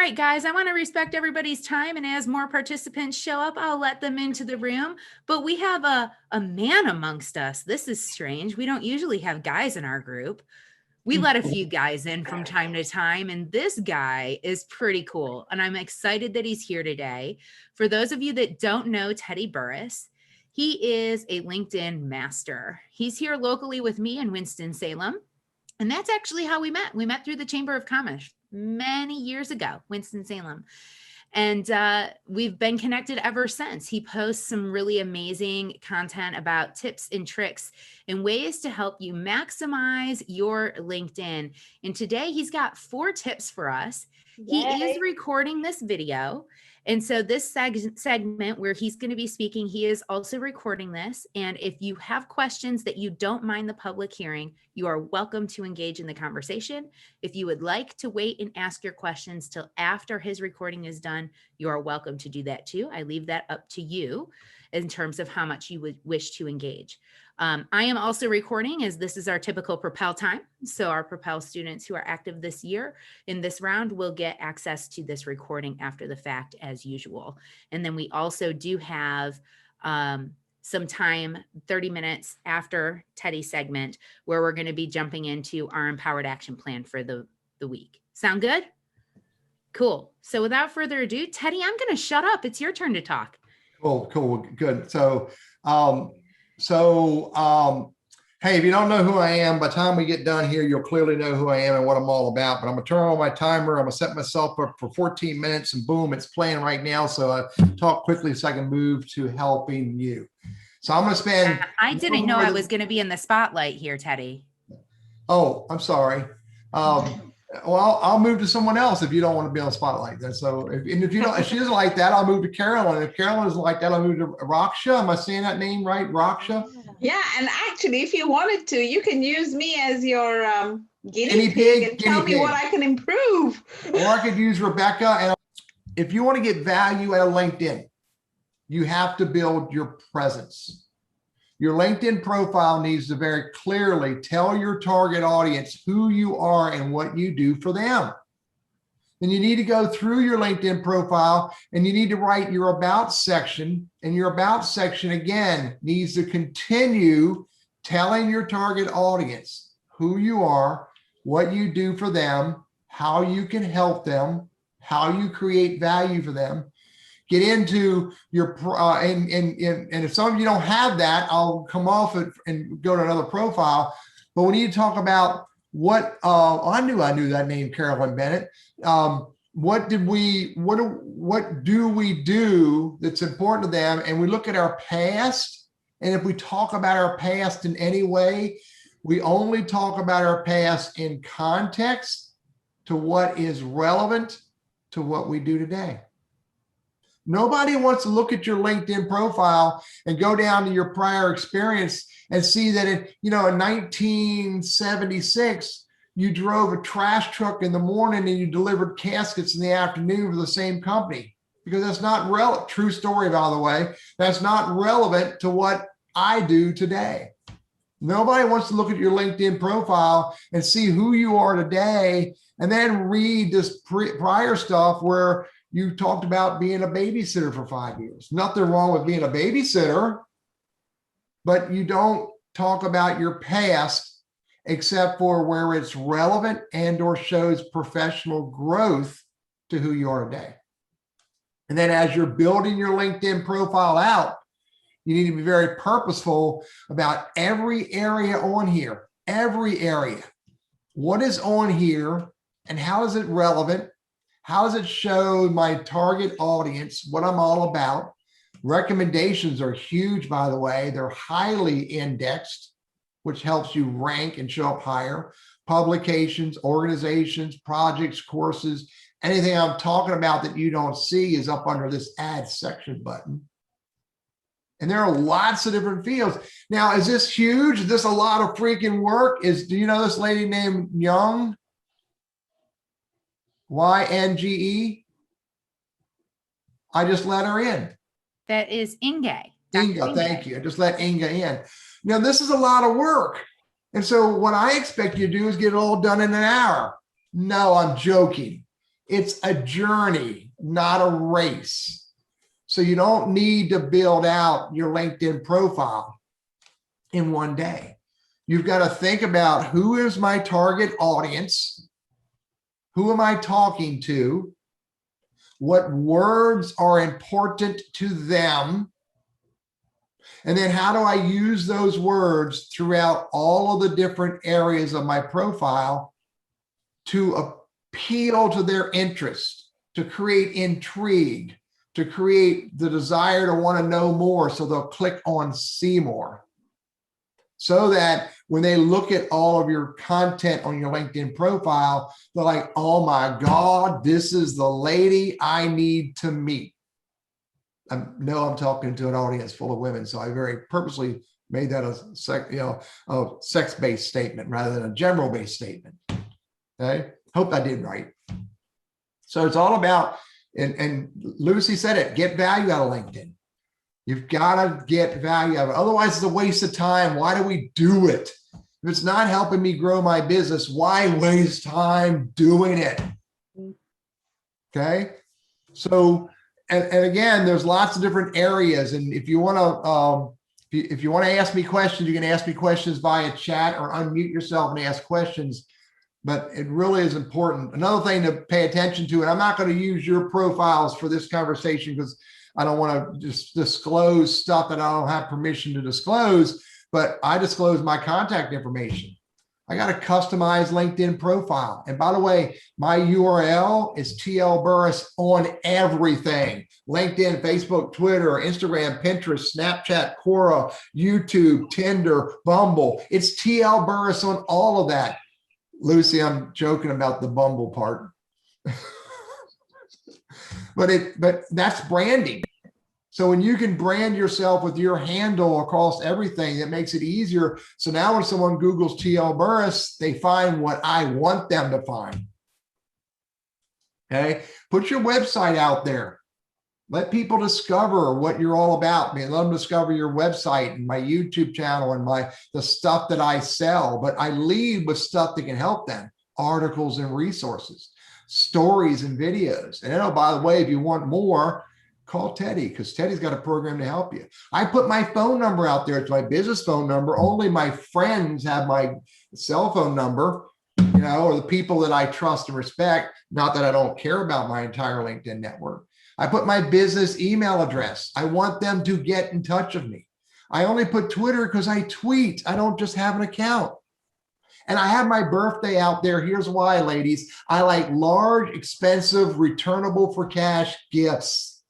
right, guys, I want to respect everybody's time. And as more participants show up, I'll let them into the room. But we have a man amongst us. This is strange. We don't usually have guys in our group. We let a few guys in from time to time, and this guy is pretty cool. And I'm excited that he's here today. For those of you that don't know Terri Burriss, he is a LinkedIn master. He's here locally with me in Winston-Salem. And that's actually how we met. We met through the Chamber of Commerce many years ago, Winston-Salem. And we've been connected ever since. He posts some really amazing content about tips and tricks and ways to help you maximize your LinkedIn. And today he's got 4 tips for us. Yay. He is recording this video. And so this segment where he's going to be speaking, he is also recording this. And if you have questions that you don't mind the public hearing, you are welcome to engage in the conversation. If you would like to wait and ask your questions till after his recording is done, you are welcome to do that too. I leave that up to you in terms of how much you would wish to engage. I am also recording as this is our typical Propel time. So our Propel students who are active this year in this round will get access to this recording after the fact as usual. And then we also do have some time, 30 minutes after Teddy's segment, where we're going to be jumping into our empowered action plan for the week. Sound good? Cool. So without further ado, Teddy, I'm going to shut up. It's your turn to talk. Cool, good. So, hey, if you don't know who I am, by the time we get done here, you'll clearly know who I am and what I'm all about. But I'm gonna turn on my timer. I'm gonna set myself up for 14 minutes and boom, it's playing right now. So I talk quickly so I can move to helping you. So I'm gonna spend. I didn't know I was gonna be in the spotlight here, Teddy. Oh, I'm sorry. Well, I'll move to someone else if you don't want to be on the spotlight. Then, so if you don't, if she doesn't like that, I'll move to Carolyn. If Carolyn isn't like that, I'll move to Raksha. Am I saying that name right, Raksha? Yeah, and actually, if you wanted to, you can use me as your guinea pig and tell me what I can improve. Or I could use Rebecca. And if you want to get value out of LinkedIn, you have to build your presence. Your LinkedIn profile needs to very clearly tell your target audience who you are and what you do for them. Then you need to go through your LinkedIn profile and you need to write your about section. And your about section, again, needs to continue telling your target audience who you are, what you do for them, how you can help them, how you create value for them. Get into your, and if some of you don't have that, I'll come off it and go to another profile. But we need to talk about what, I knew that name, Carolyn Bennett. What do we do that's important to them? And we look at our past. And if we talk about our past in any way, we only talk about our past in context to what is relevant to what we do today. Nobody wants to look at your LinkedIn profile and go down to your prior experience and see that in 1976, you drove a trash truck in the morning and you delivered caskets in the afternoon for the same company, because that's not relevant. True story, by the way. That's not relevant to what I do today. Nobody wants to look at your LinkedIn profile and see who you are today and then read this prior stuff where you talked about being a babysitter for 5 years. Nothing wrong with being a babysitter, but you don't talk about your past except for where it's relevant and or shows professional growth to who you are today. And then as you're building your LinkedIn profile out, you need to be very purposeful about every area on here, every area. What is on here and how is it relevant? How does it show my target audience what I'm all about? Recommendations are huge, by the way. They're highly indexed, which helps you rank and show up higher. Publications, organizations, projects, courses, anything I'm talking about that you don't see is up under this add section button. And there are lots of different fields. Now, is this huge? Is this a lot of freaking work? Do you know this lady named Young? Y-N-G-E. I just let her in. That is Inge. Inga, thank you. I just let Inga in. Now, this is a lot of work. And so what I expect you to do is get it all done in an hour. No, I'm joking. It's a journey, not a race. So you don't need to build out your LinkedIn profile in one day. You've got to think about, who is my target audience? Who am I talking to? What words are important to them? And then how do I use those words throughout all of the different areas of my profile to appeal to their interest, to create intrigue, to create the desire to want to know more, so they'll click on see more. So that when they look at all of your content on your LinkedIn profile, they're like, oh my God, this is the lady I need to meet. I know I'm talking to an audience full of women, so I very purposely made that a sex-based statement rather than a general-based statement. Okay, hope I did right. So it's all about, and Lucy said it, get value out of LinkedIn. You've got to get value out of it. Otherwise, it's a waste of time. Why do we do it? If it's not helping me grow my business, why waste time doing it? Okay, so. And again, there's lots of different areas. And if you want to ask me questions, you can ask me questions via chat or unmute yourself and ask questions. But it really is important. Another thing to pay attention to, and I'm not going to use your profiles for this conversation because I don't want to just disclose stuff that I don't have permission to disclose, but I disclose my contact information. I got a customized LinkedIn profile. And by the way, my URL is TL Burriss on everything. LinkedIn, Facebook, Twitter, Instagram, Pinterest, Snapchat, Quora, YouTube, Tinder, Bumble. It's TL Burriss on all of that. Lucy, I'm joking about the Bumble part. but that's branding. So when you can brand yourself with your handle across everything, it makes it easier. So now when someone Googles TL Burriss, they find what I want them to find. Okay, put your website out there. Let people discover what you're all about. Let them discover your website and my YouTube channel and the stuff that I sell. But I lead with stuff that can help them: articles and resources, stories and videos. And oh, by the way, if you want more, call Teddy, because Teddy's got a program to help you. I put my phone number out there. It's my business phone number. Only my friends have my cell phone number, or the people that I trust and respect. Not that I don't care about my entire LinkedIn network. I put my business email address. I want them to get in touch with me. I only put Twitter because I tweet. I don't just have an account. And I have my birthday out there. Here's why, ladies. I like large, expensive, returnable for cash gifts.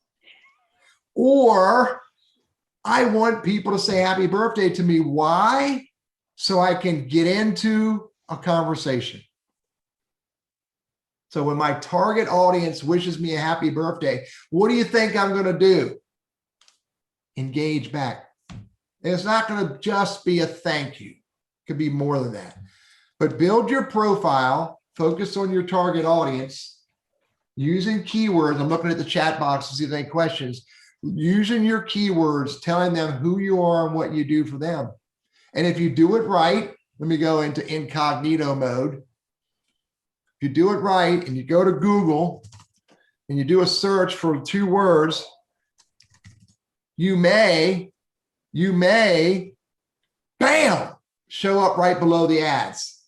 Or I want people to say happy birthday to me. Why? So I can get into a conversation. So when my target audience wishes me a happy birthday, what do you think I'm going to do? Engage back. And it's not going to just be a thank you. It could be more than that. But build your profile, focus on your target audience, using keywords. I'm looking at the chat box to see if they have questions. Using your keywords, telling them who you are and what you do for them. And if you do it right, let me go into incognito mode. If you do it right and you go to Google and you do a search for 2 words, you may, bam, show up right below the ads.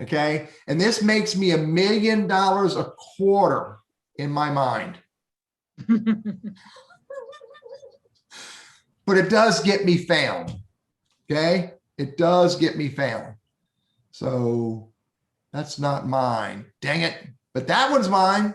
Okay. And this makes me $1 million a quarter in my mind. But it does get me found. Okay. It does get me found. So that's not mine. Dang it. But that one's mine.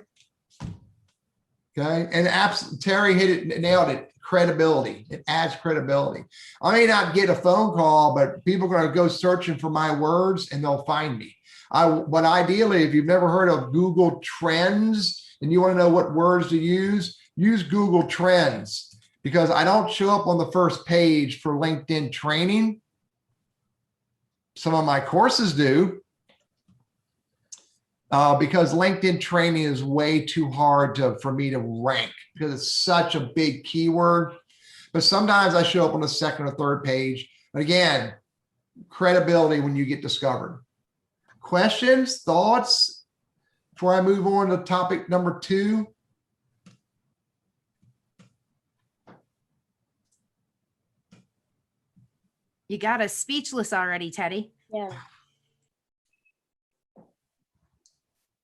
Okay. And Terri hit it, nailed it. Credibility. It adds credibility. I may not get a phone call, but people are going to go searching for my words and they'll find me. But ideally, if you've never heard of Google Trends and you want to know what words to use Google Trends, because I don't show up on the first page for LinkedIn training. Some of my courses do, because LinkedIn training is way too hard for me to rank because it's such a big keyword. But sometimes I show up on the second or third page. But again, credibility when you get discovered. Questions, thoughts, before I move on to topic number 2? You got us speechless already, Teddy. Yeah.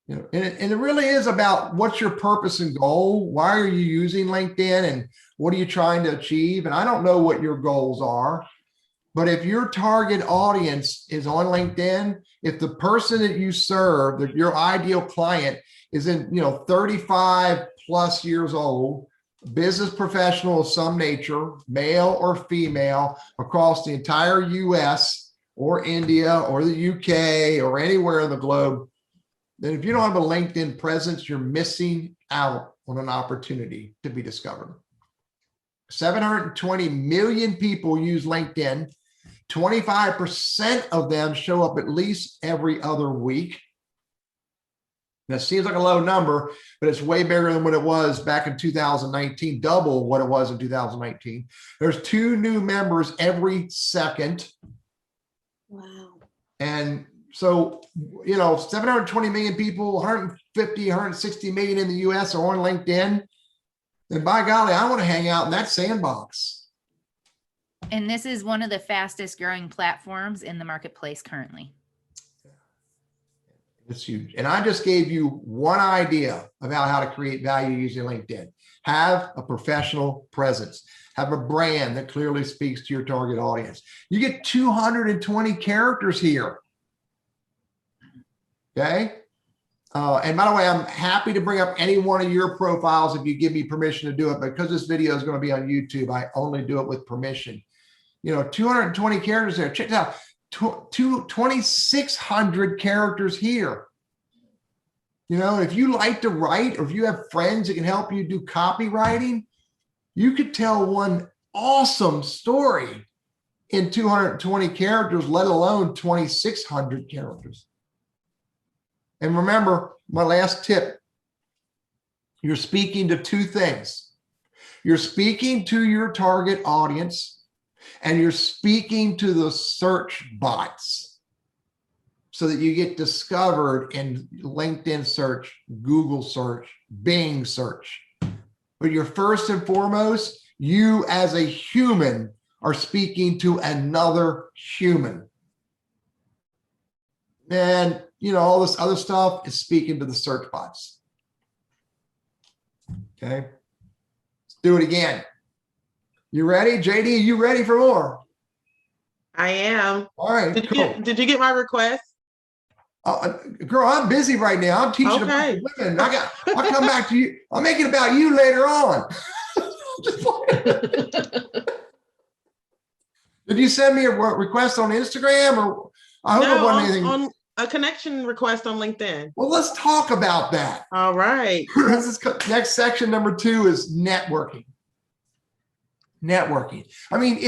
You know, and it really is about what's your purpose and goal. Why are you using LinkedIn and what are you trying to achieve? And I don't know what your goals are, but if your target audience is on LinkedIn, if the person that you serve, that your ideal client is in, 35 plus years old, business professional of some nature, male or female, across the entire US or India or the UK or anywhere in the globe, then if you don't have a LinkedIn presence, you're missing out on an opportunity to be discovered. 720 million people use LinkedIn. 25% of them show up at least every other week. That seems like a low number, but it's way bigger than what it was back in 2019, double what it was in 2019. There's 2 new members every second. Wow. And so, 720 million people, 150, 160 million in the US are on LinkedIn. And by golly, I want to hang out in that sandbox. And this is one of the fastest growing platforms in the marketplace currently. It's huge. And I just gave you one idea about how to create value using LinkedIn. Have a professional presence. Have a brand that clearly speaks to your target audience. You get 220 characters here. Okay. And by the way, I'm happy to bring up any one of your profiles if you give me permission to do it. Because this video is going to be on YouTube, I only do it with permission. 220 characters there. Check it out. 2,600 characters here. If you like to write, or if you have friends that can help you do copywriting, you could tell one awesome story in 220 characters, let alone 2,600 characters. And remember, my last tip, you're speaking to 2 things. You're speaking to your target audience, and you're speaking to the search bots so that you get discovered in LinkedIn search, Google search, Bing search. But you're first and foremost, you as a human are speaking to another human. And, all this other stuff is speaking to the search bots. Okay, let's do it again. You ready? JD, you ready for more? I am. All right, cool. Did you get my request? Girl, I'm busy right now. I'm teaching about women. I'll come back to you. I'll make it about you later on. Did you send me a request on Instagram, or I hope it wasn't anything? On a connection request on LinkedIn. Well, let's talk about that. All right. Next section, number 2, is networking. Networking. I mean,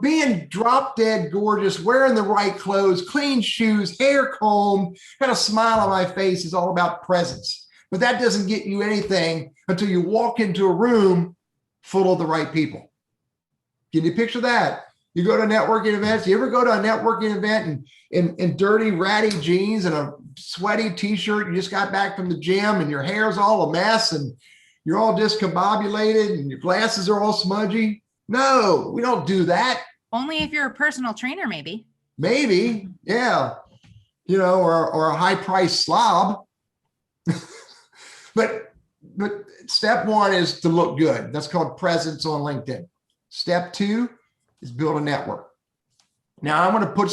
being drop dead gorgeous, wearing the right clothes, clean shoes, hair combed, got a smile on my face is all about presence. But that doesn't get you anything until you walk into a room full of the right people. Can you picture that? You go to networking events. You ever go to a networking event in dirty, ratty jeans and a sweaty t-shirt? You just got back from the gym and your hair's all a mess and you're all discombobulated and your glasses are all smudgy. No, we don't do that. Only if you're a personal trainer, maybe. Maybe, yeah. Or a high-priced slob. But step 1 is to look good. That's called presence on LinkedIn. Step 2 is build a network. Now I'm going to put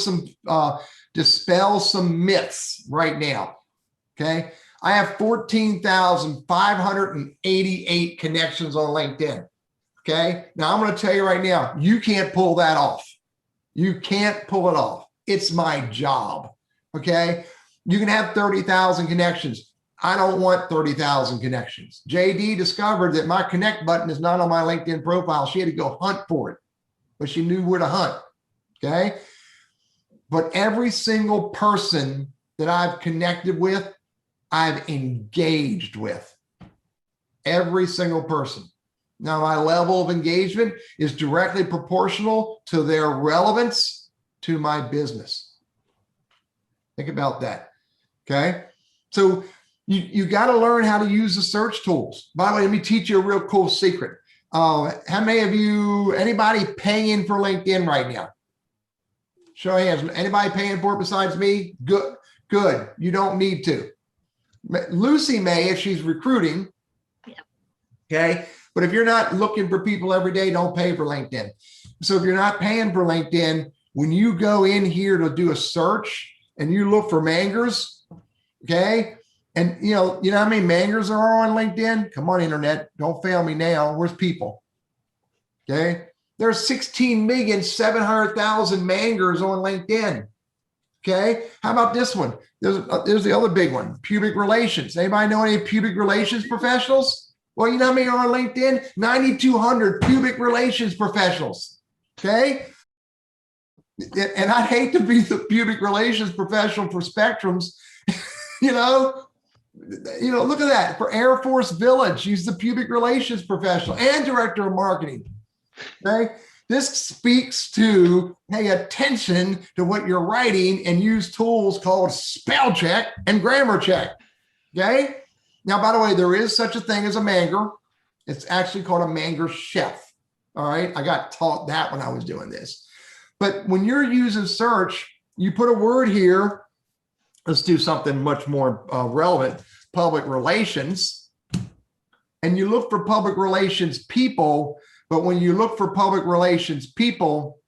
dispel some myths right now. Okay. I have 14,588 connections on LinkedIn. Okay. Now I'm going to tell you right now, you can't pull that off. You can't pull it off. It's my job. Okay. You can have 30,000 connections. I don't want 30,000 connections. JD discovered that my connect button is not on my LinkedIn profile. She had to go hunt for it, but she knew where to hunt. Okay. But every single person that I've connected with, I've engaged with. Every single person. Now, my level of engagement is directly proportional to their relevance to my business. Think about that. Okay. So You got to learn how to use the search tools. By the way, let me teach you a real cool secret. How many of you, anybody paying for LinkedIn right now? Show of hands. Anybody paying for it besides me? Good. Good. You don't need to. Lucy may if she's recruiting. Yeah. Okay. But if you're not looking for people every day, don't pay for LinkedIn. So if you're not paying for LinkedIn, when you go in here to do a search and you look for mangers, okay, and you know how many mangers there are on LinkedIn? Come on, internet, don't fail me now. Where's people? Okay, there's 16,700,000 mangers on LinkedIn. Okay, how about this one? There's the other big one, pubic relations. Anybody know any pubic relations professionals? Well, you know how many are on LinkedIn? 9,200 pubic relations professionals. Okay. And I hate to be the pubic relations professional for Spectrums. Look at that. For Air Force Village, he's the pubic relations professional and director of marketing. Okay. This speaks to pay attention to what you're writing and use tools called spell check and grammar check. Okay. Now, by the way, there is such a thing as a manger. It's actually called a manger chef. All right. I got taught that when I was doing this. But when you're using search, you put a word here. Let's do something much more relevant, public relations. And you look for public relations people. But when you look for public relations people,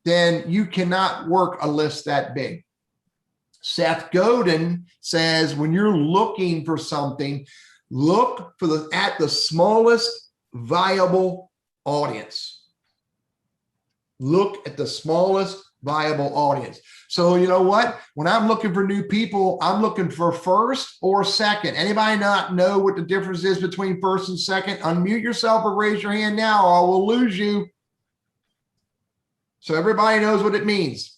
then you cannot work a list that big. Seth Godin says, when you're looking for something, look for at the smallest viable audience. Look at the smallest viable audience. So you know what? When I'm looking for new people, I'm looking for first or second. Anybody not know what the difference is between first and second? Unmute yourself or raise your hand now, or I will lose you. So everybody knows what it means.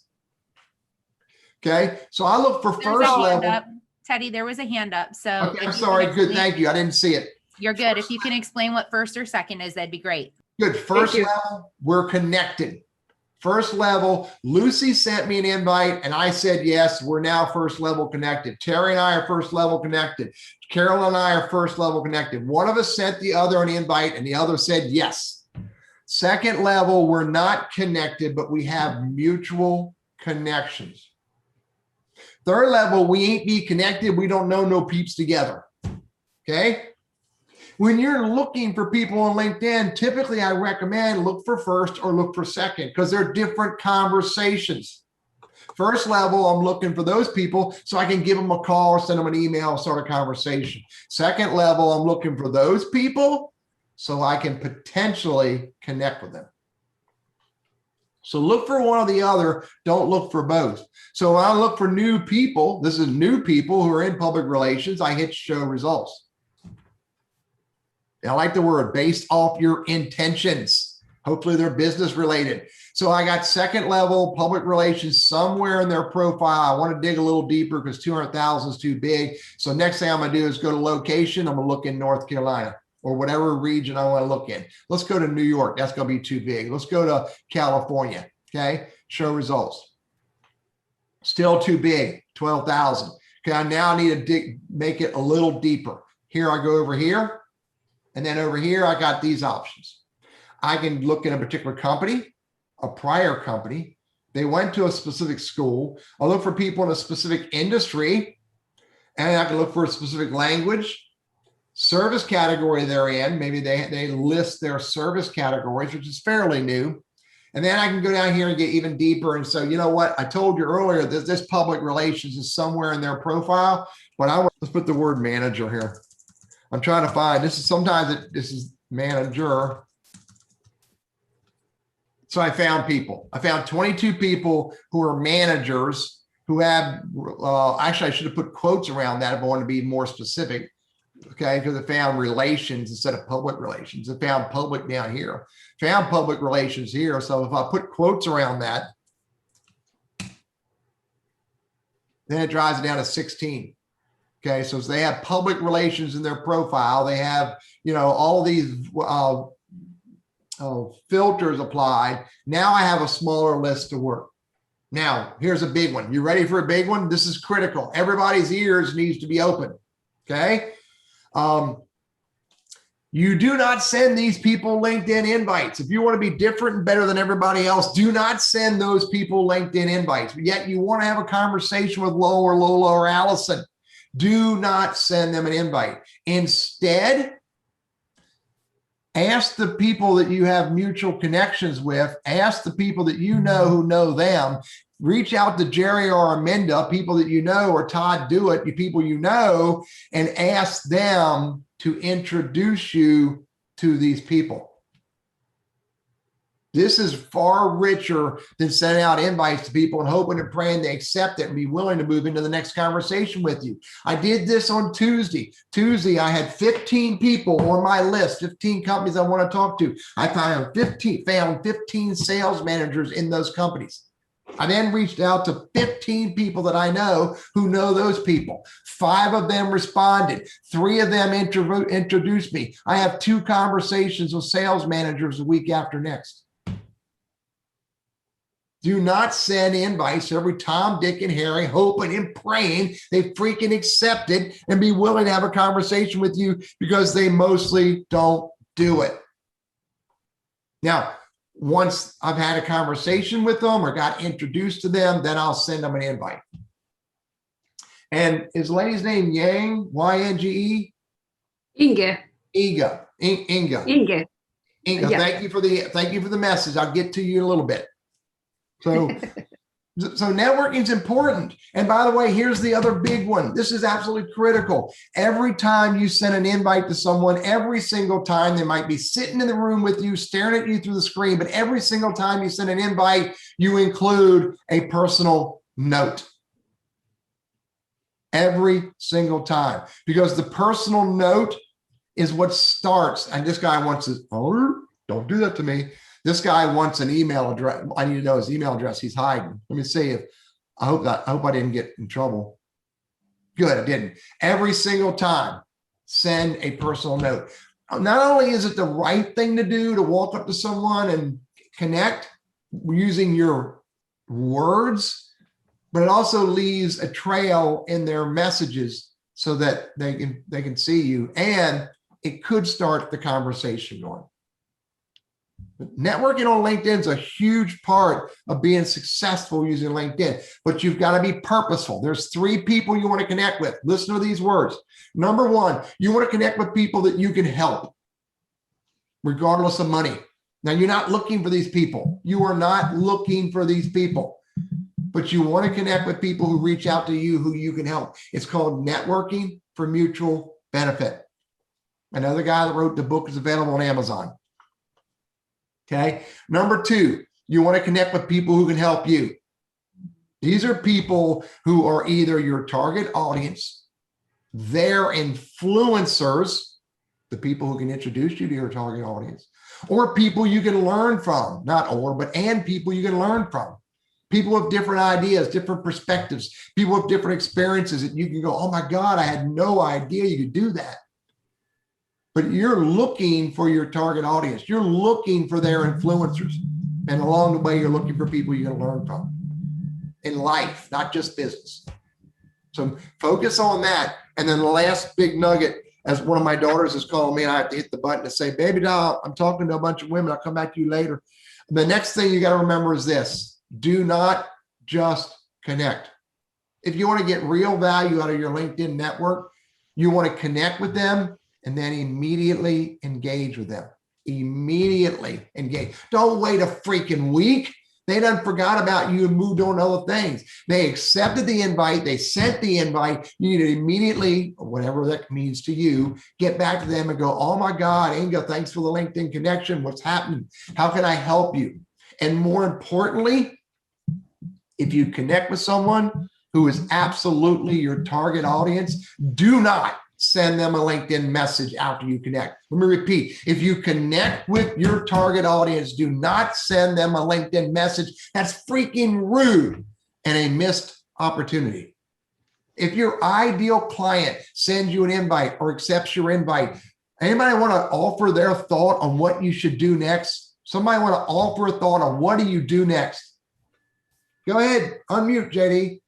Okay, so I look for first level. Teddy, there was a hand up. So okay, I'm sorry. Good, thank you. I didn't see it. You're good. If you can explain what first or second is, that'd be great. Good. First level, we're connected. First level, Lucy sent me an invite and I said, yes, we're now first level connected. Terry and I are first level connected. Carol and I are first level connected. One of us sent the other an invite and the other said yes. Second level, we're not connected, but we have mutual connections. Third level, we ain't be connected. We don't know no peeps together. Okay. When you're looking for people on LinkedIn, typically I recommend look for first or look for second because they're different conversations. First level, I'm looking for those people so I can give them a call or send them an email and start a conversation. Second level, I'm looking for those people so I can potentially connect with them. So look for one or the other, don't look for both. So when I look for new people, this is new people who are in public relations, I hit show results. I like the word based off your intentions. Hopefully they're business related. So I got second level public relations somewhere in their profile. I want to dig a little deeper because 200,000 is too big. So next thing I'm going to do is go to location. I'm going to look in North Carolina or whatever region I want to look in. Let's go to New York. That's going to be too big. Let's go to California. Okay. Show results. Still too big. 12,000. Okay. I now need to make it a little deeper. Here I go over here. And then over here, I got these options. I can look in a particular company, a prior company. They went to a specific school. I'll look for people in a specific industry. And I can look for a specific language, service category they're in. Maybe they list their service categories, which is fairly new. And then I can go down here and get even deeper. And so, you know what? I told you earlier that this public relations is somewhere in their profile. But let's put the word manager here. I'm trying to find, this is manager. So I found people. I found 22 people who are managers who have, actually I should have put quotes around that if I want to be more specific. Okay, because I found relations instead of public relations. I found public down here. Found public relations here. So if I put quotes around that, then it drives it down to 16. Okay, so they have public relations in their profile. They have, all these filters applied. Now I have a smaller list to work. Now, here's a big one. You ready for a big one? This is critical. Everybody's ears needs to be open. Okay. You do not send these people LinkedIn invites. If you want to be different and better than everybody else, do not send those people LinkedIn invites. But yet you want to have a conversation with Lola or Allison. Do not send them an invite. Instead, ask the people that you have mutual connections with. Ask the people that you know who know them. Reach out to Jerry or Amanda, people that you know, or Todd Dewitt, you people you know, and ask them to introduce you to these people. This is far richer than sending out invites to people and hoping and praying they accept it and be willing to move into the next conversation with you. I did this on Tuesday. I had 15 people on my list, 15 companies I want to talk to. I found 15 sales managers in those companies. I then reached out to 15 people that I know who know those people. 5 of them responded. 3 of them introduced me. I have 2 conversations with sales managers the week after next. Do not send invites to every Tom, Dick, and Harry, hoping and praying they freaking accept it and be willing to have a conversation with you, because they mostly don't do it. Now, once I've had a conversation with them or got introduced to them, then I'll send them an invite. And is the lady's name Yang, Y-N-G-E? Inge. Inga. Inge. Yeah. Thank you for the message. I'll get to you in a little bit. So networking is important. And by the way, here's the other big one. This is absolutely critical. Every time you send an invite to someone, every single time, they might be sitting in the room with you, staring at you through the screen, but every single time you send an invite, you include a personal note. Every single time, because the personal note is what starts. And this guy wants to, oh, don't do that to me. This guy wants an email address. I need to know his email address. He's hiding. Let me see if I hope I didn't get in trouble. Good, I didn't. Every single time, send a personal note. Not only is it the right thing to do to walk up to someone and connect using your words, but it also leaves a trail in their messages so that they can see you, and it could start the conversation going. Networking on LinkedIn is a huge part of being successful using LinkedIn, but you've got to be purposeful. There's 3 people you want to connect with. Listen to these words. Number 1, you want to connect with people that you can help, regardless of money. Now, you're not looking for these people. You are not looking for these people, but you want to connect with people who reach out to you, who you can help. It's called networking for mutual benefit. Another guy that wrote the book is available on Amazon. Okay. Number 2, you want to connect with people who can help you. These are people who are either your target audience, they're influencers, the people who can introduce you to your target audience, or people you can learn from, and people you can learn from. People with different ideas, different perspectives, people with different experiences that you can go, oh my God, I had no idea you could do that. But you're looking for your target audience. You're looking for their influencers. And along the way, you're looking for people you're going to learn from in life, not just business. So focus on that. And then the last big nugget, as one of my daughters is calling me, and I have to hit the button to say, baby doll, I'm talking to a bunch of women. I'll come back to you later. And the next thing you got to remember is this: do not just connect. If you want to get real value out of your LinkedIn network, you want to connect with them and then immediately engage with them. Immediately engage. Don't wait a freaking week. They done forgot about you and moved on to other things. They accepted the invite. They sent the invite. You need to immediately, or whatever that means to you, get back to them and go, oh my God, Inga, thanks for the LinkedIn connection. What's happening? How can I help you? And more importantly, if you connect with someone who is absolutely your target audience, do not send them a LinkedIn message after you connect. Let me repeat. If you connect with your target audience, do not send them a LinkedIn message. That's freaking rude and a missed opportunity. If your ideal client sends you an invite or accepts your invite, anybody want to offer their thought on what you should do next? Somebody want to offer a thought on what do you do next? Go ahead, unmute, JD.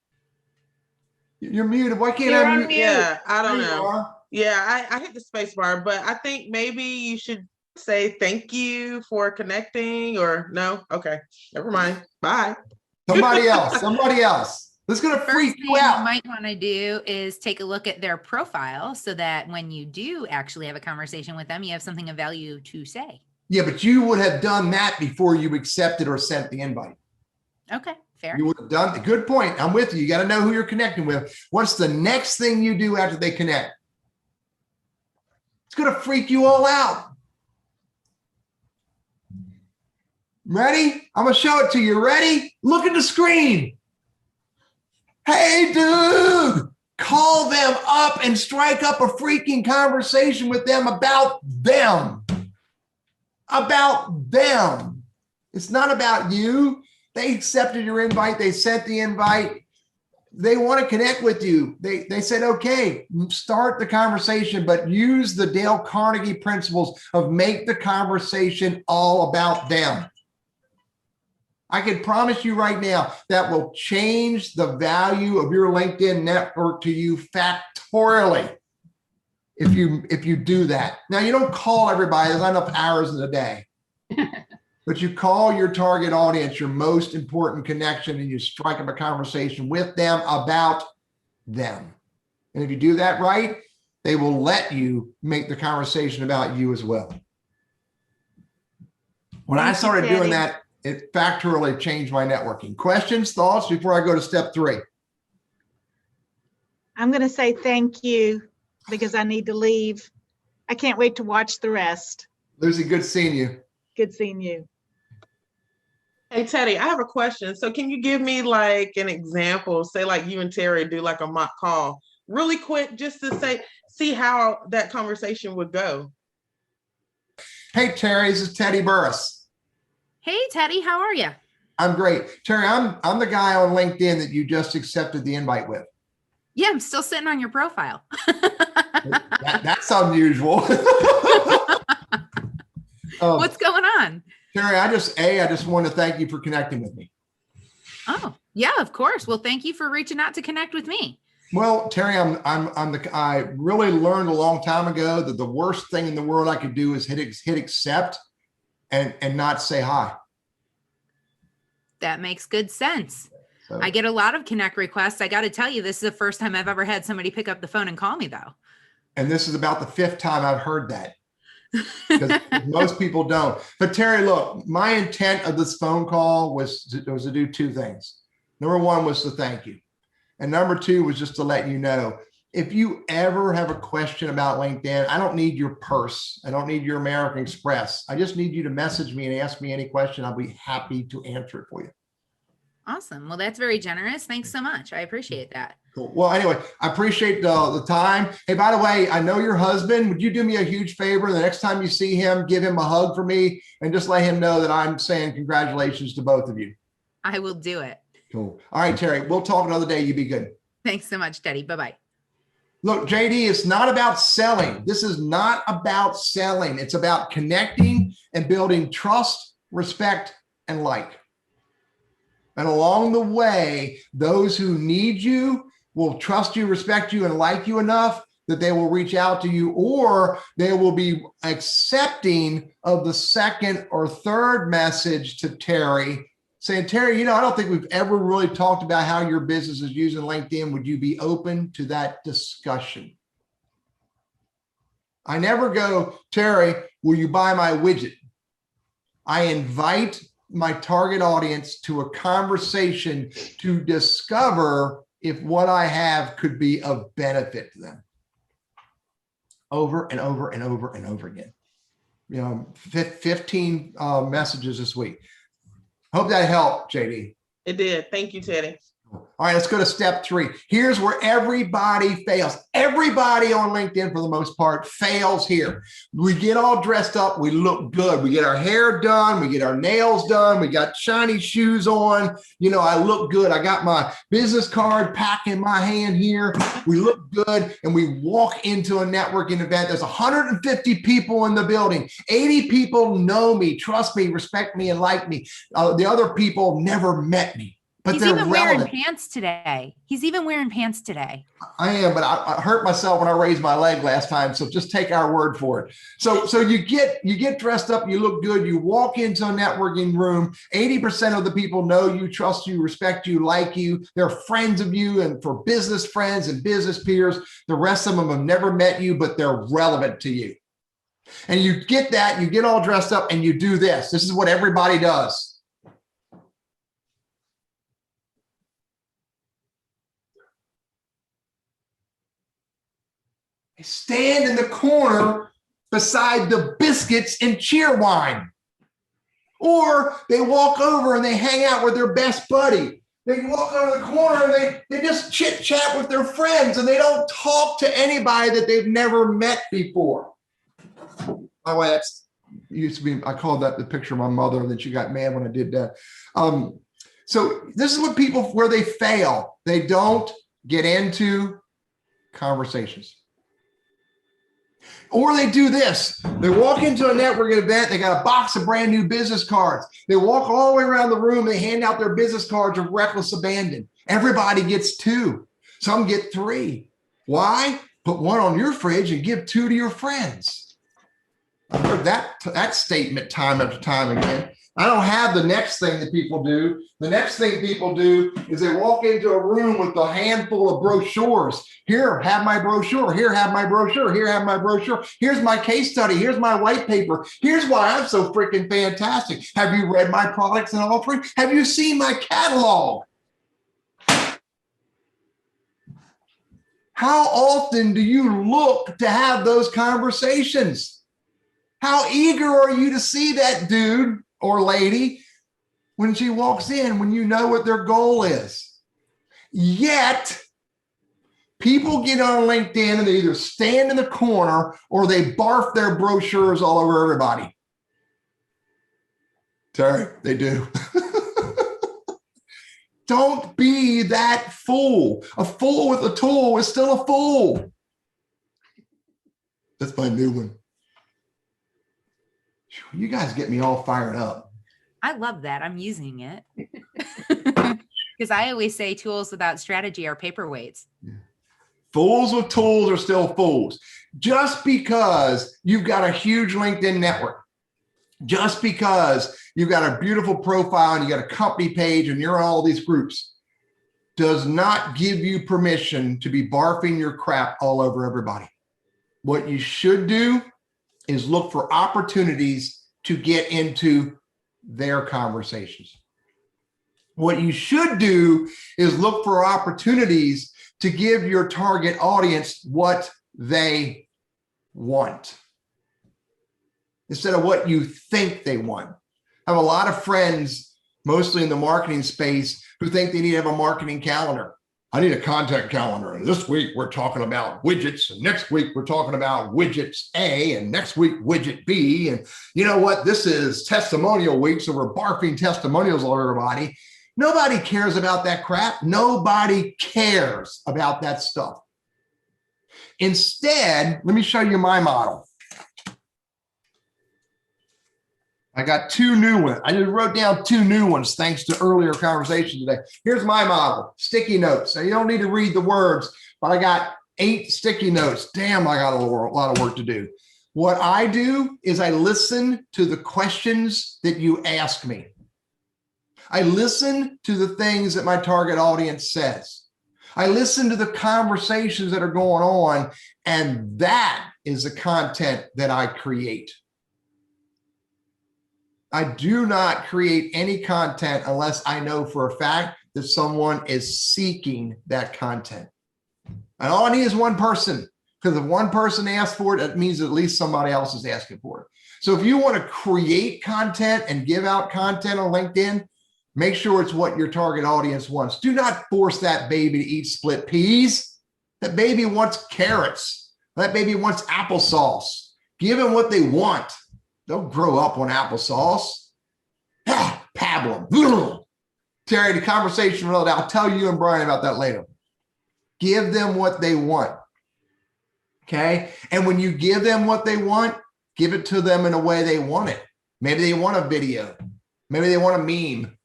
You're muted. Why can't You're I on mute? mute. Yeah, I There don't you know. are. Yeah, I hit the space bar, but I think maybe you should say thank you for connecting or no? Okay, never mind. Bye. Somebody else. Somebody else. This is gonna First freak thing you you out. might want to do is take a look at their profile so that when you do actually have a conversation with them, you have something of value to say. Yeah, but you would have done that before you accepted or sent the invite. Okay, fair. You would have done. Good point. I'm with you. You got to know who you're connecting with. What's the next thing you do after they connect? It's going to freak you all out. Ready? I'm going to show it to you. Ready? Look at the screen. Hey, dude, call them up and strike up a freaking conversation with them about them. About them. It's not about you. They accepted your invite. They sent the invite. They want to connect with you. They said, okay, start the conversation, but use the Dale Carnegie principles of make the conversation all about them. I can promise you right now that will change the value of your LinkedIn network to you factorially if you do that. Now, you don't call everybody. There's not enough hours in a day. But you call your target audience your most important connection and you strike up a conversation with them about them. And if you do that right, they will let you make the conversation about you as well. When I started doing that, it factorially changed my networking. Questions, thoughts before I go to step 3? I'm going to say thank you because I need to leave. I can't wait to watch the rest. Lucy, good seeing you. Good seeing you. Hey, Teddy, I have a question. So can you give me like an example, say like you and Terri do like a mock call really quick, just to see how that conversation would go. Hey, Terri, this is Teddy Burriss. Hey, Teddy, how are you? I'm great. Terri, I'm the guy on LinkedIn that you just accepted the invite with. Yeah, I'm still sitting on your profile. That's unusual. What's going on? Terri, I just want to thank you for connecting with me. Oh, yeah, of course. Well, thank you for reaching out to connect with me. Well, Terri, I really learned a long time ago that the worst thing in the world I could do is hit accept and not say hi. That makes good sense. So, I get a lot of connect requests. I got to tell you, this is the first time I've ever had somebody pick up the phone and call me, though. And this is about the 5th time I've heard that. Because most people don't. But Terri, look, my intent of this phone call was to do 2 things. Number 1 was to thank you. And number 2 was just to let you know, if you ever have a question about LinkedIn, I don't need your purse. I don't need your American Express. I just need you to message me and ask me any question. I'll be happy to answer it for you. Awesome. Well, that's very generous. Thanks so much. I appreciate that. Cool. Well, anyway, I appreciate the time. Hey, by the way, I know your husband. Would you do me a huge favor? The next time you see him, give him a hug for me and just let him know that I'm saying congratulations to both of you. I will do it. Cool. All right, Terri, we'll talk another day. You be good. Thanks so much, Teddy. Bye-bye. Look, JD, it's not about selling. This is not about selling. It's about connecting and building trust, respect, and like. And along the way, those who need you will trust you, respect you, and like you enough that they will reach out to you, or they will be accepting of the second or third message to Terri saying, Terri, I don't think we've ever really talked about how your business is using LinkedIn. Would you be open to that discussion? I never go, Terri, will you buy my widget? I invite my target audience to a conversation to discover if what I have could be of benefit to them. Over and over and over and over again. 15 messages this week. Hope that helped, JD. It did. Thank you, Teddy. All right, let's go to step 3. Here's where everybody fails. Everybody on LinkedIn, for the most part, fails here. We get all dressed up. We look good. We get our hair done. We get our nails done. We got shiny shoes on. I look good. I got my business card pack in my hand here. We look good, and we walk into a networking event. There's 150 people in the building. 80 people know me, trust me, respect me, and like me. The other people never met me. but He's they're even wearing relevant. pants today. He's even wearing pants today. I am, but I hurt myself when I raised my leg last time. So just take our word for it. So you get dressed up, you look good, you walk into a networking room. 80% of the people know you, trust you, respect you, like you. They're friends of you, and for business friends and business peers, the rest of them have never met you, but they're relevant to you. And you get that, you get all dressed up and you do this. This is what everybody does. They stand in the corner beside the biscuits and cheer wine. Or they walk over and they hang out with their best buddy. They walk over the corner and they just chit chat with their friends, and they don't talk to anybody that they've never met before. By the way, that's used to be, I called that the picture of my mother, and then she got mad when I did that. So this is what people, where they fail. They don't get into conversations. Or they do this. They walk into a networking event. They got a box of brand new business cards. They walk all the way around the room. They hand out their business cards with reckless abandon. Everybody gets 2. Some get 3. Why? Put 1 on your fridge and give 2 to your friends. I've heard that statement time after time again. I don't have the next thing that people do. The next thing people do is they walk into a room with a handful of brochures. Here, have my brochure. Here, have my brochure. Here, have my brochure. Here's my case study. Here's my white paper. Here's why I'm so freaking fantastic. Have you read my products and offering? Have you seen my catalog? How often do you look to have those conversations? How eager are you to see that dude or lady when she walks in, when you know what their goal is? Yet, people get on LinkedIn and they either stand in the corner or they barf their brochures all over everybody. Terri, they do. Don't be that fool. A fool with a tool is still a fool. That's my new one. You guys get me all fired up. I love that. I'm using it. Because I always say tools without strategy are paperweights. Yeah. Fools with tools are still fools. Just because you've got a huge LinkedIn network, just because you've got a beautiful profile and you got a company page and you're in all these groups, does not give you permission to be barfing your crap all over everybody. What you should do is look for opportunities to get into their conversations. What you should do is look for opportunities to give your target audience what they want instead of what you think they want. I have a lot of friends, mostly in the marketing space, who think they need to have a marketing calendar. I need a content calendar. And this week we're talking about widgets. And next week we're talking about widgets A. And next week, widget B. And you know what? This is testimonial week. So we're barfing testimonials on everybody. Nobody cares about that crap. Nobody cares about that stuff. Instead, let me show you my model. I got 2 new ones. I just wrote down 2 new ones thanks to earlier conversation today. Here's my model, sticky notes. Now you don't need to read the words, but I got 8 sticky notes. Damn, I got a lot of work to do. What I do is I listen to the questions that you ask me. I listen to the things that my target audience says. I listen to the conversations that are going on, and that is the content that I create. I do not create any content unless I know for a fact that someone is seeking that content. And all I need is one person, because if one person asks for it, it means at least somebody else is asking for it. So if you want to create content and give out content on LinkedIn, make sure it's what your target audience wants. Do not force that baby to eat split peas. That baby wants carrots. That baby wants applesauce. Give them what they want. Don't grow up on applesauce. Pablum. Terri, the conversation, I'll tell you and Brian about that later. Give them what they want. Okay? And when you give them what they want, give it to them in a way they want it. Maybe they want a video. Maybe they want a meme.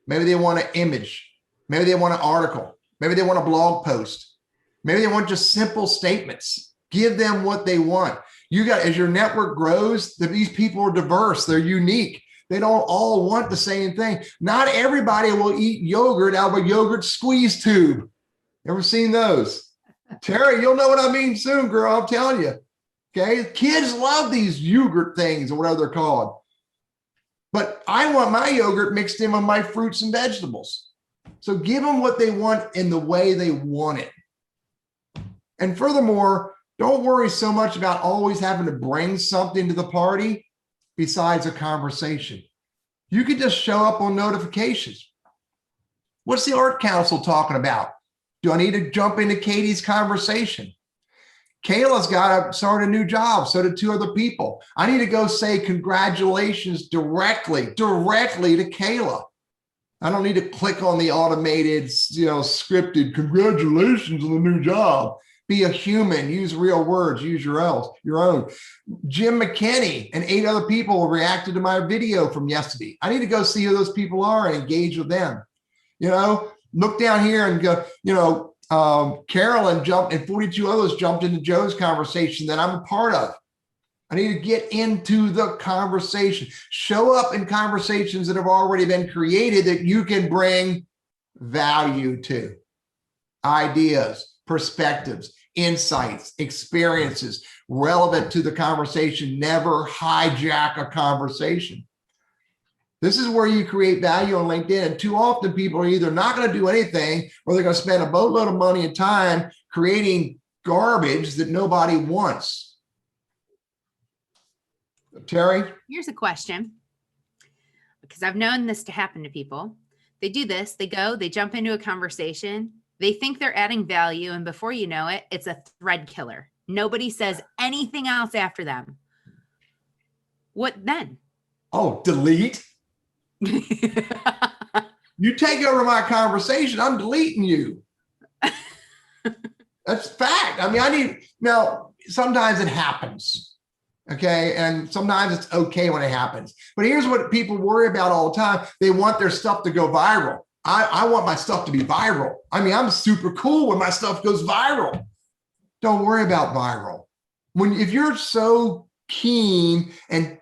Maybe they want an image. Maybe they want an article. Maybe they want a blog post. Maybe they want just simple statements. Give them what they want. You got, as your network grows, these people are diverse. They're unique. They don't all want the same thing. Not everybody will eat yogurt out of a yogurt squeeze tube. Ever seen those? Terry, you'll know what I mean soon, girl. I'm telling you. Okay. Kids love these yogurt things or whatever they're called. But I want my yogurt mixed in with my fruits and vegetables. So give them what they want in the way they want it. And furthermore, don't worry so much about always having to bring something to the party besides a conversation. You could just show up on notifications. What's the art council talking about? Do I need to jump into Katie's conversation? Kayla's got to start a new job. So did 2 other people. I need to go say congratulations directly to Kayla. I don't need to click on the automated, scripted congratulations on the new job. Be a human, use real words, use your own. Jim McKinney and 8 other people reacted to my video from yesterday. I need to go see who those people are and engage with them. Look down here and go, Carolyn jumped and 42 others jumped into Joe's conversation that I'm a part of. I need to get into the conversation. Show up in conversations that have already been created that you can bring value to. Ideas, perspectives, insights, experiences relevant to the conversation. Never hijack a conversation. This is where you create value on LinkedIn. And too often people are either not going to do anything or they're going to spend a boatload of money and time creating garbage that nobody wants. Terry? Here's a question, because I've known this to happen to people. They do this, they jump into a conversation. They think they're adding value. And before you know it, it's a thread killer. Nobody says anything else after them. What then? Oh, delete. You take over my conversation, I'm deleting you. That's fact. I mean, sometimes it happens. Okay. And sometimes it's okay when it happens. But here's what people worry about all the time. They want their stuff to go viral. I want my stuff to be viral. I mean, I'm super cool when my stuff goes viral. Don't worry about viral. If you're so keen and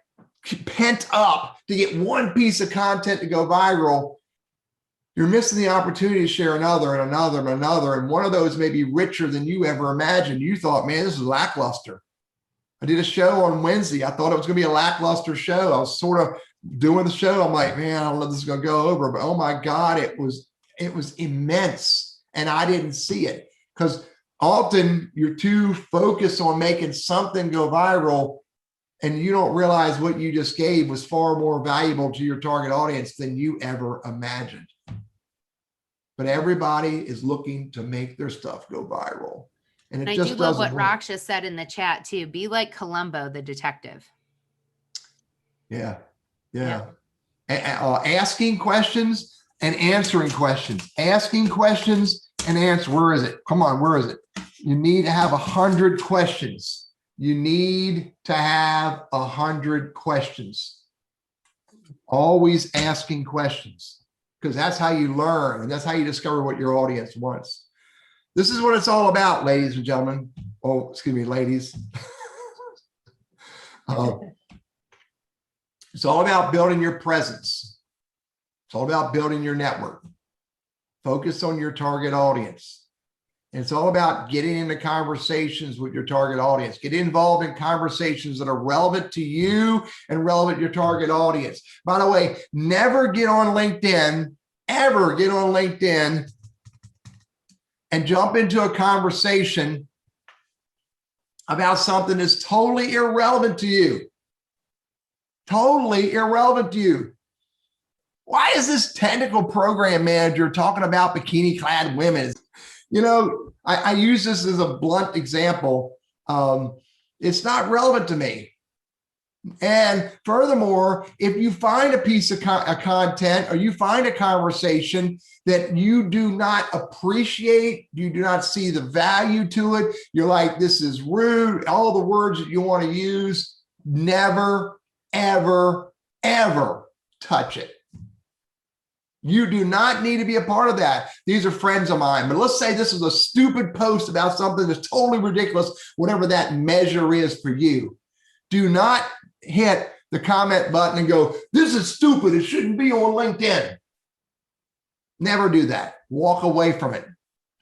pent up to get one piece of content to go viral, you're missing the opportunity to share another and another and another. And one of those may be richer than you ever imagined. You thought, man, this is lackluster. I did a show on Wednesday. I thought it was going to be a lackluster show. I was sort of doing the show. I'm like, man, I don't know if this is going to go over, but oh my God, it was immense. And I didn't see it because often you're too focused on making something go viral and you don't realize what you just gave was far more valuable to your target audience than you ever imagined. But everybody is looking to make their stuff go viral. And I do love what Raksha said in the chat too. Be like Columbo, the detective. Yeah. Asking questions and answering questions. Asking questions and answer. Where is it? Come on, where is it? You need to have 100 questions. You need to have 100 questions. Always asking questions, because that's how you learn and that's how you discover what your audience wants. This is what it's all about, ladies and gentlemen. Oh, excuse me, ladies. It's all about building your presence. It's all about building your network. Focus on your target audience. And it's all about getting into conversations with your target audience. Get involved in conversations that are relevant to you and relevant to your target audience. By the way, never get on LinkedIn, ever get on LinkedIn and jump into a conversation about something that's totally irrelevant to you. Totally irrelevant to you. Why is this technical program manager talking about bikini-clad women? I use this as a blunt example. It's not relevant to me. And furthermore, if you find a piece of content or you find a conversation that you do not appreciate, you do not see the value to it, you're like, this is rude, all the words that you want to use, never, ever, ever touch it. You do not need to be a part of that. These are friends of mine. But let's say this is a stupid post about something that's totally ridiculous, whatever that measure is for you. Do not hit the comment button and go, this is stupid. It shouldn't be on LinkedIn. Never do that. Walk away from it.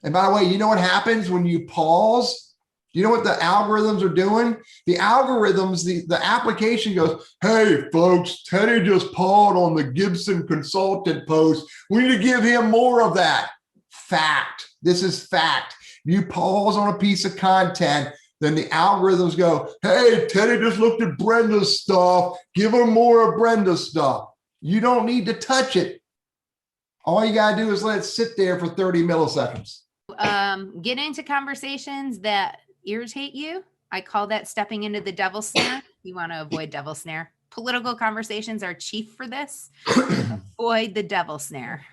And by the way, you know what happens when you pause? You know what the algorithms are doing? The algorithms, the application goes, hey, folks, Teddy just paused on the Gibson consultant post. We need to give him more of that. Fact. This is fact. You pause on a piece of content, then the algorithms go, hey, Teddy just looked at Brenda's stuff. Give him more of Brenda's stuff. You don't need to touch it. All you got to do is let it sit there for 30 milliseconds. Get into conversations that irritate you. I call that stepping into the devil snare. You want to avoid devil snare. Political conversations are chief for this. Avoid the devil snare.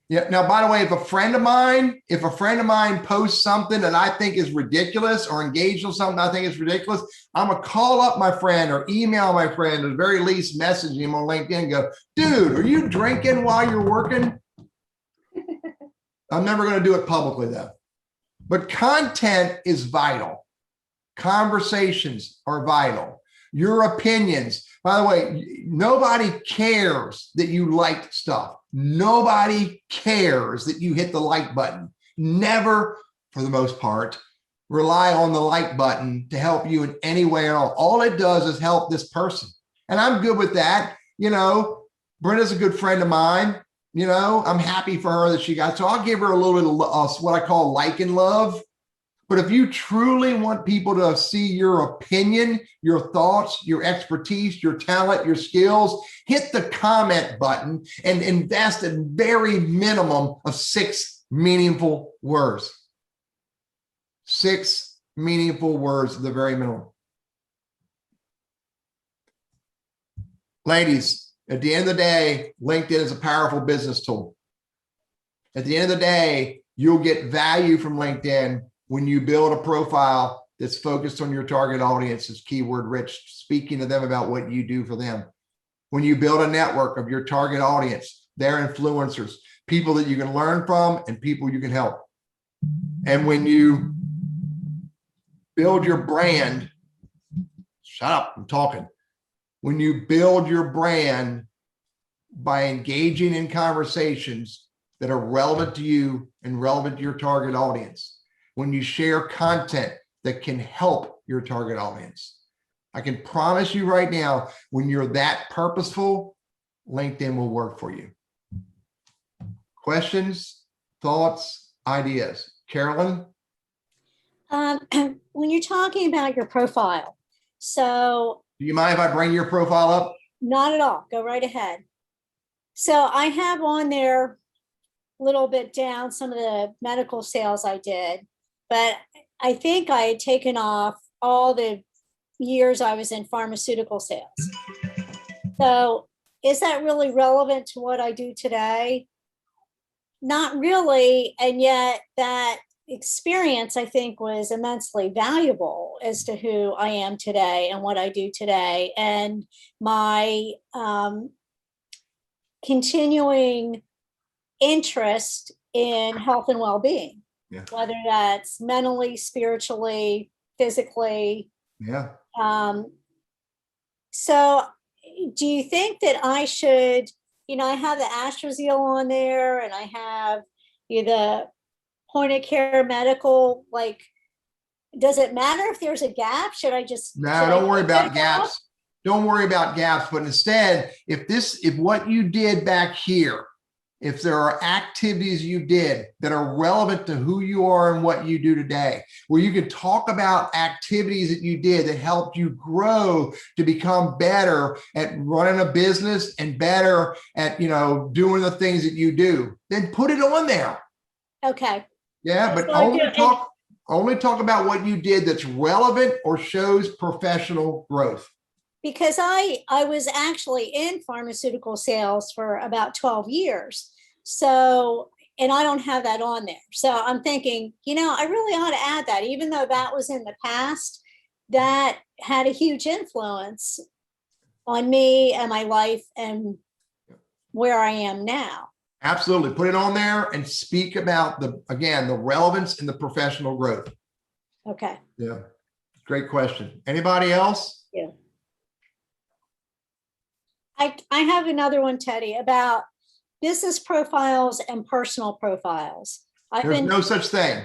Yeah. Now, by the way, if a friend of mine posts something that I think is ridiculous or engaged on something I think is ridiculous, I'm going to call up my friend or email my friend, or at the very least message him on LinkedIn and go, dude, are you drinking while you're working? I'm never going to do it publicly though. But content is vital. Conversations are vital. Your opinions. By the way, nobody cares that you liked stuff. Nobody cares that you hit the like button. Never, for the most part, rely on the like button to help you in any way at all. All it does is help this person. And I'm good with that. You know, Brenda's a good friend of mine. You know, I'm happy for her that she got, so I'll give her a little bit of what I call like and love. But if you truly want people to see your opinion, your thoughts, your expertise, your talent, your skills, hit the comment button and invest a very minimum of 6 meaningful words. 6 meaningful words at the very minimum. Ladies, at the end of the day, LinkedIn is a powerful business tool. At the end of the day, you'll get value from LinkedIn when you build a profile that's focused on your target audience, is keyword rich, speaking to them about what you do for them. When you build a network of your target audience, their influencers, people that you can learn from and people you can help. And when you build your brand, shut up, I'm talking. When you build your brand by engaging in conversations that are relevant to you and relevant to your target audience, when you share content that can help your target audience, I can promise you right now, when you're that purposeful, LinkedIn will work for you. Questions, thoughts, ideas? Carolyn? When you're talking about your profile, so do you mind if I bring your profile up? Not at all. Go right ahead. So I have on there a little bit down some of the medical sales I did, but I think I had taken off all the years I was in pharmaceutical sales. So is that really relevant to what I do today? Not really. And yet that experience, I think, was immensely valuable as to who I am today and what I do today, and my continuing interest in health and well-being, whether that's mentally, spiritually, physically. Yeah. So do you think that I should, you know, I have the AstraZeneca on there and I have the point of care medical, like, does it matter if there's a gap? Should I just— No, don't worry about gaps. Don't worry about gaps, but instead, if what you did back here, if there are activities you did that are relevant to who you are and what you do today, where you can talk about activities that you did that helped you grow to become better at running a business and better at, you know, doing the things that you do, then put it on there. Okay. Yeah, but only talk about what you did that's relevant or shows professional growth. Because I was actually in pharmaceutical sales for about 12 years. So, and I don't have that on there. So I'm thinking, you know, I really ought to add that, even though that was in the past, that had a huge influence on me and my life and where I am now. Absolutely. Put it on there and speak about the relevance and the professional growth. Okay. Yeah. Great question. Anybody else? Yeah. I have another one, Teddy, about business profiles and personal profiles. There's no such thing.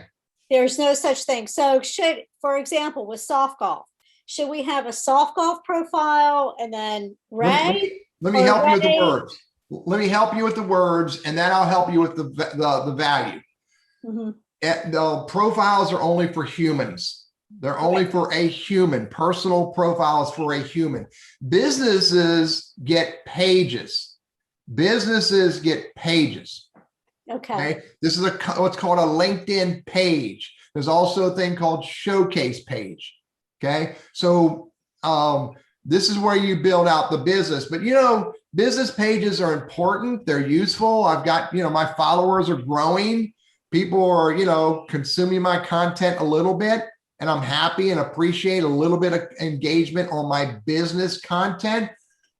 There's no such thing. So for example, with soft golf, should we have a soft golf profile and then Ray? Let me help you with the words. Let me help you with the words, and then I'll help you with the value. Mm-hmm. The profiles are only for humans. They're only for a human. Personal profiles for a human. Businesses get pages. Businesses get pages. Okay. This is what's called a LinkedIn page. There's also a thing called showcase page. Okay. So this is where you build out the business. But business pages are important. They're useful. I've got, my followers are growing. People are, consuming my content a little bit. And I'm happy and appreciate a little bit of engagement on my business content.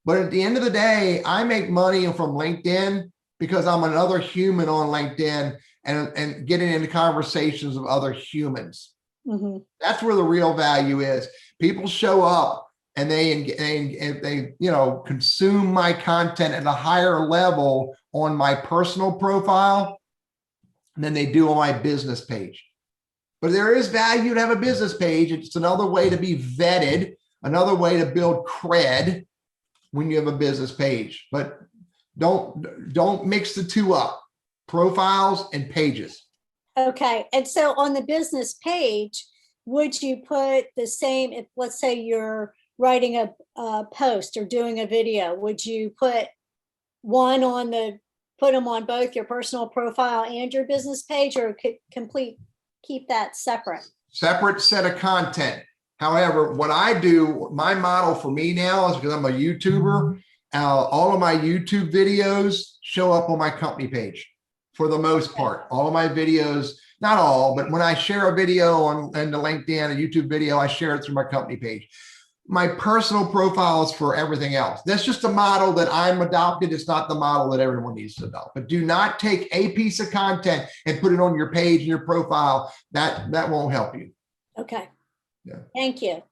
But at the end of the day, I make money from LinkedIn because I'm another human on LinkedIn and getting into conversations with other humans. Mm-hmm. That's where the real value is. People show up and they consume my content at a higher level on my personal profile than they do on my business page. But there is value to have a business page. It's another way to be vetted, another way to build cred when you have a business page. But don't mix the two up, profiles and pages. Okay. And so on the business page, would you put the same, if let's say you're writing a post or doing a video, would you put put them on both your personal profile and your business page, or keep that separate? Separate set of content. However, what I do, my model for me now is because I'm a YouTuber, all of my YouTube videos show up on my company page for the most part. All of my videos, not all, but when I share a video on the LinkedIn, a YouTube video, I share it through my company page. My personal profile is for everything else. That's just a model that I'm adopted. It's not the model that everyone needs to adopt. But do not take a piece of content and put it on your page and your profile. That won't help you. Okay. Yeah. Thank you.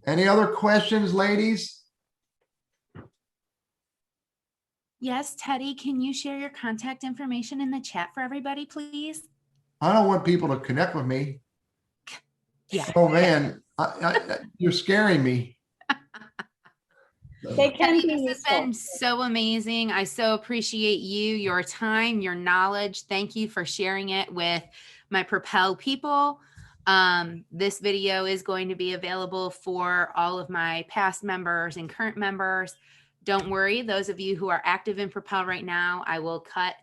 Any other questions, ladies? Yes, Teddy, can you share your contact information in the chat for everybody, please? I don't want people to connect with me. Yeah. Oh man, you're scaring me. They can Teddy, be this has been so amazing. I so appreciate you, your time, your knowledge. Thank you for sharing it with my Propel people. This video is going to be available for all of my past members and current members. Don't worry, those of you who are active in Propel right now, I will cut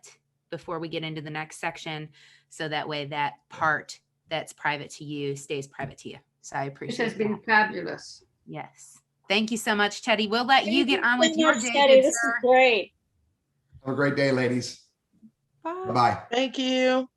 before we get into the next section, so that way that part that's private to you stays private to you. So I appreciate it. This has been fabulous. Yes. Thank you so much, Teddy. We'll let you get on with your day. Teddy, this is great. Have a great day, ladies. Bye. Bye-bye. Thank you.